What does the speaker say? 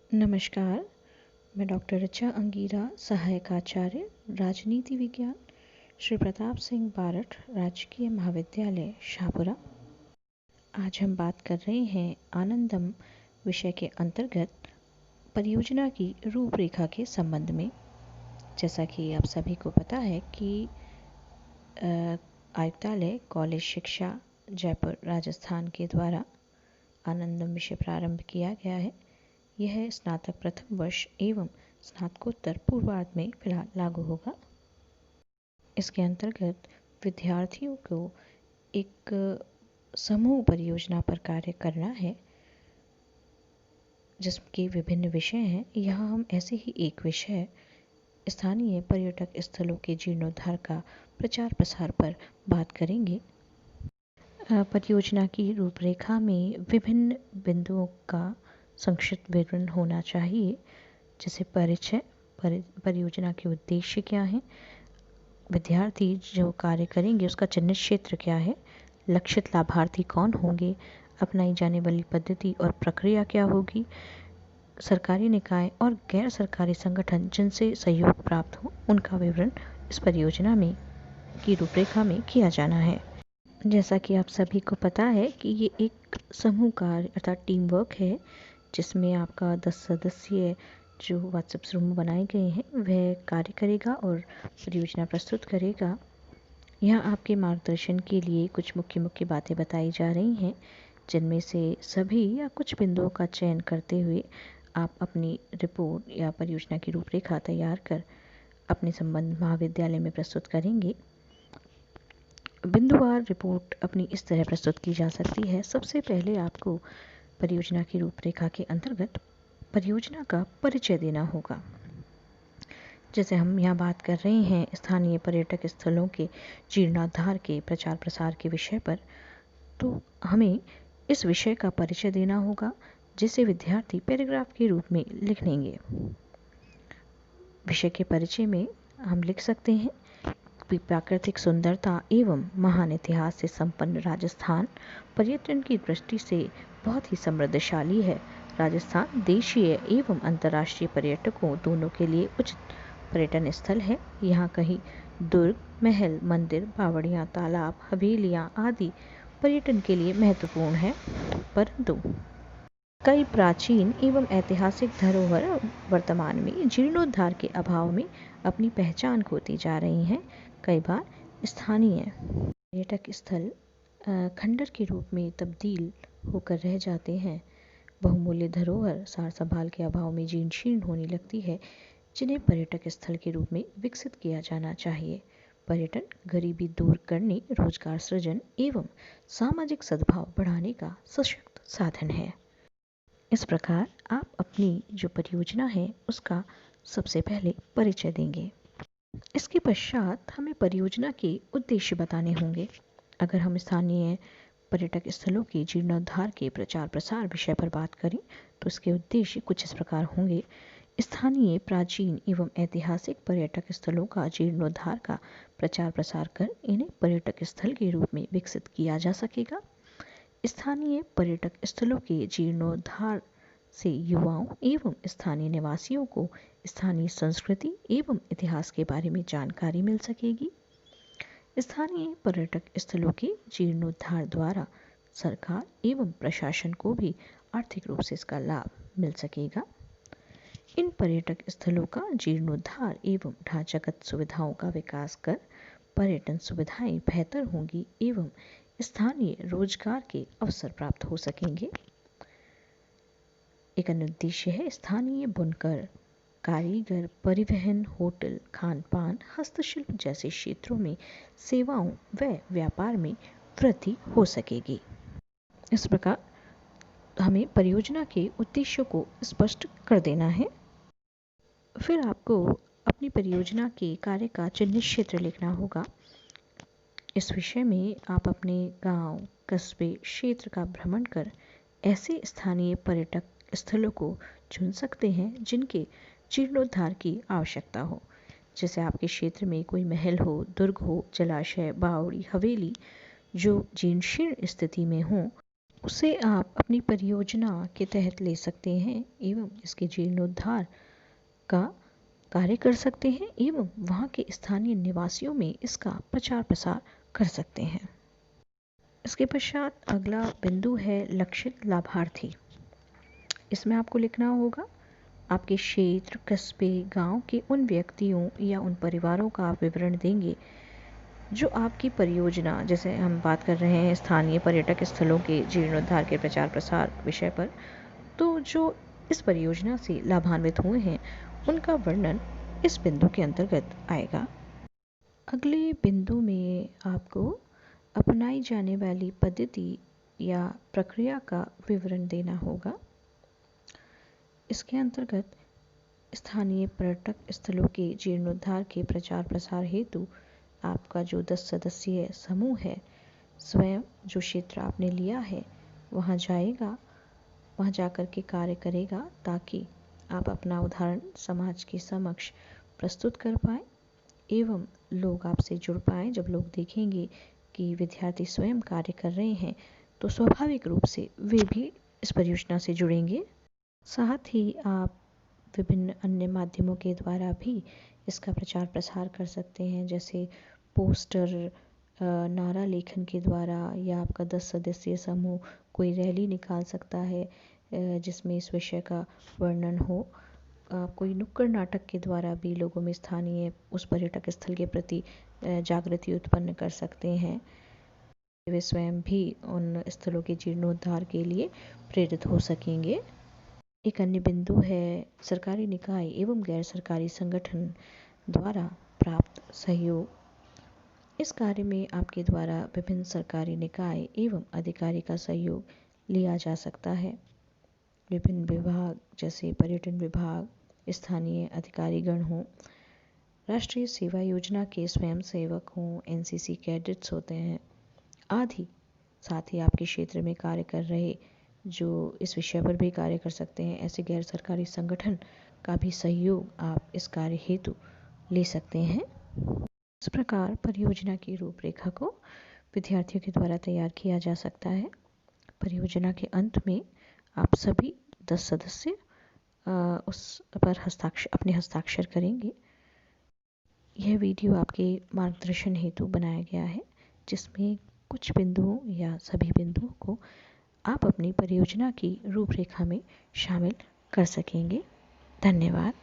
नमस्कार, मैं डॉक्टर ऋचा अंगीरा, सहायक आचार्य, राजनीति विज्ञान, श्री प्रताप सिंह बारठ, राजकीय महाविद्यालय, शाहपुरा। आज हम बात कर रहे हैं आनंदम विषय के अंतर्गत परियोजना की रूपरेखा के संबंध में। जैसा कि आप सभी को पता है कि आयुक्तालय कॉलेज शिक्षा जयपुर राजस्थान के द्वारा आनंदम विषय प्रारंभ किया गया है। यह स्नातक प्रथम वर्ष एवं स्नातकोत्तर पूर्वार्ध में फिलहाल लागू होगा। इसके अंतर्गत विद्यार्थियों को एक समूह परियोजना पर कार्य करना है, जिसके विभिन्न विषय हैं। यहाँ हम ऐसे ही एक विषय स्थानीय पर्यटक स्थलों के जीर्णोद्धार का प्रचार प्रसार पर बात करेंगे। परियोजना की रूपरेखा में विभिन्न बिंदुओं का संक्षिप्त विवरण होना चाहिए, जैसे परिचय, परियोजना के उद्देश्य क्या हैं, विद्यार्थी जो कार्य करेंगे उसका चयनित क्षेत्र क्या है, लक्षित लाभार्थी कौन होंगे, अपनाई जाने वाली पद्धति और प्रक्रिया क्या होगी, सरकारी निकाय और गैर सरकारी संगठन जिनसे सहयोग प्राप्त हो उनका विवरण इस परियोजना में की रूपरेखा में किया जाना है। जैसा कि आप सभी को पता है कि ये एक समूह कार्य अर्थात टीम वर्क है, जिसमें आपका 10 सदस्यीय जो व्हाट्सएप समूह बनाए गए हैं वह कार्य करेगा और परियोजना प्रस्तुत करेगा। यहाँ आपके मार्गदर्शन के लिए कुछ मुख्य मुख्य बातें बताई जा रही हैं, जिनमें से सभी या कुछ बिंदुओं का चयन करते हुए आप अपनी रिपोर्ट या परियोजना की रूपरेखा तैयार कर अपने संबंध महाविद्यालय में प्रस्तुत करेंगे। बिंदुवार रिपोर्ट अपनी इस तरह प्रस्तुत की जा सकती है। सबसे पहले आपको परियोजना की रूपरेखा के अंतर्गत परियोजना का परिचय देना होगा। जैसे हम यहाँ बात कर रहे हैं स्थानीय पर्यटक स्थलों के जीर्णोद्धार के प्रचार प्रसार के विषय पर, तो हमें इस विषय का परिचय देना होगा, जिसे विद्यार्थी पैराग्राफ के रूप में लिख लेंगे। विषय के परिचय में हम लिख सकते हैं कि प्राकृतिक सुंदरता एवं महान इतिहास से संपन्न राजस्थान पर्यटन की दृष्टि से बहुत ही समृद्धशाली है। राजस्थान देशीय एवं अंतर्राष्ट्रीय पर्यटकों दोनों के लिए उचित पर्यटन स्थल है। यहाँ कहीं दुर्ग, महल, मंदिर, बावड़ियाँ, तालाब, हवेलियाँ आदि पर्यटन के लिए महत्वपूर्ण है, परंतु कई प्राचीन एवं ऐतिहासिक धरोहर वर्तमान में जीर्णोद्धार के अभाव में अपनी पहचान खोती जा रही हैं। कई बार स्थानीय पर्यटक स्थल खंडर के रूप में तब्दील होकर रह जाते हैं। बहुमूल्य धरोहर सार संभाल के अभाव में जीर्ण शीर्ण होने लगती है, जिन्हें पर्यटक स्थल के रूप में विकसित किया जाना चाहिए। पर्यटन गरीबी दूर करने, रोजगार सृजन एवं सामाजिक सद्भाव बढ़ाने का सशक्त साधन है। इस प्रकार आप अपनी जो परियोजना है उसका सबसे पहले परिचय देंगे। इसके पश्चात हमें परियोजना के उद्देश्य बताने होंगे। अगर हम स्थानीय पर्यटक स्थलों के जीर्णोद्धार के प्रचार प्रसार विषय पर बात करें तो इसके उद्देश्य कुछ इस प्रकार होंगे। स्थानीय प्राचीन एवं ऐतिहासिक पर्यटक स्थलों का जीर्णोद्धार का प्रचार प्रसार कर इन्हें पर्यटक स्थल के रूप में विकसित किया जा सकेगा। स्थानीय पर्यटक स्थलों के जीर्णोद्धार से युवाओं एवं स्थानीय निवासियों को स्थानीय संस्कृति एवं इतिहास के बारे में जानकारी मिल सकेगी। स्थानीय पर्यटक स्थलों के जीर्णोद्धार द्वारा सरकार एवं प्रशासन को भी आर्थिक रूप से इसका लाभ मिल सकेगा। इन पर्यटक स्थलों का जीर्णोद्धार एवं ढांचागत सुविधाओं का विकास कर पर्यटन सुविधाएं बेहतर होंगी एवं स्थानीय रोजगार के अवसर प्राप्त हो सकेंगे। एक अन्य उद्देश्य है स्थानीय बुनकर, कारीगर, परिवहन, होटल, खान पान, हस्तशिल्प जैसे क्षेत्रों में सेवाओं व व्यापार में वृद्धि हो सकेगी। इस प्रकार हमें परियोजना के उद्देश्यों को स्पष्ट कर देना है। फिर आपको अपनी परियोजना के कार्य का चिन्हित क्षेत्र लिखना होगा। इस विषय में आप अपने गांव, कस्बे, क्षेत्र का भ्रमण कर ऐसे स्थानीय पर्यटक स्थलों को चुन सकते हैं जिनके जीर्णोद्धार की आवश्यकता हो। जैसे आपके क्षेत्र में कोई महल हो, दुर्ग हो, जलाशय, बावड़ी, हवेली जो जीर्ण शीर्ण स्थिति में हो, उसे आप अपनी परियोजना के तहत ले सकते हैं एवं इसके जीर्णोद्धार का कार्य कर सकते हैं एवं वहाँ के स्थानीय निवासियों में इसका प्रचार प्रसार कर सकते हैं। इसके पश्चात अगला बिंदु है लक्षित लाभार्थी। इसमें आपको लिखना होगा आपके क्षेत्र, कस्बे, गांव के उन व्यक्तियों या उन परिवारों का आप विवरण देंगे जो आपकी परियोजना, जैसे हम बात कर रहे हैं स्थानीय पर्यटक स्थलों के जीर्णोद्धार के प्रचार प्रसार विषय पर, तो जो इस परियोजना से लाभान्वित हुए हैं उनका वर्णन इस बिंदु के अंतर्गत आएगा। अगले बिंदु में आपको अपनाई जाने वाली पद्धति या प्रक्रिया का विवरण देना होगा। इसके अंतर्गत स्थानीय पर्यटक स्थलों के जीर्णोद्धार के प्रचार प्रसार हेतु आपका जो 10 सदस्यीय समूह है स्वयं जो क्षेत्र आपने लिया है वहाँ जाएगा, वहाँ जाकर के कार्य करेगा ताकि आप अपना उदाहरण समाज के समक्ष प्रस्तुत कर पाएँ एवं लोग आपसे जुड़ पाएँ। जब लोग देखेंगे कि विद्यार्थी स्वयं कार्य कर रहे हैं तो स्वाभाविक रूप से वे भी इस परियोजना से जुड़ेंगे। साथ ही आप विभिन्न अन्य माध्यमों के द्वारा भी इसका प्रचार प्रसार कर सकते हैं, जैसे पोस्टर, नारा लेखन के द्वारा, या आपका 10 सदस्यीय समूह कोई रैली निकाल सकता है जिसमें इस विषय का वर्णन हो। कोई नुक्कड़ नाटक के द्वारा भी लोगों में स्थानीय उस पर्यटक स्थल के प्रति जागृति उत्पन्न कर सकते हैं। वे स्वयं भी उन स्थलों के जीर्णोद्धार के लिए प्रेरित हो सकेंगे। एक अन्य बिंदु है सरकारी निकाय एवं गैर सरकारी संगठन द्वारा प्राप्त सहयोग। इस कार्य में आपके द्वारा विभिन्न सरकारी निकाय एवं अधिकारी का सहयोग लिया जा सकता है। विभिन्न विभाग जैसे पर्यटन विभाग, स्थानीय अधिकारीगण हों, राष्ट्रीय सेवा योजना के स्वयंसेवक हों, एनसीसी कैडेट्स होते हैं आदि। साथ ही आपके क्षेत्र में कार्य कर रहे जो इस विषय पर भी कार्य कर सकते हैं, ऐसे गैर सरकारी संगठन का भी सहयोग आप इस कार्य हेतु ले सकते हैं। इस प्रकार परियोजना की रूपरेखा को विद्यार्थियों के द्वारा तैयार किया जा सकता है। परियोजना के अंत में आप सभी 10 सदस्य उस पर अपने हस्ताक्षर करेंगे। यह वीडियो आपके मार्गदर्शन हेतु बनाया गया है, जिसमें कुछ बिंदुओं या सभी बिंदुओं को आप अपनी परियोजना की रूपरेखा में शामिल कर सकेंगे। धन्यवाद।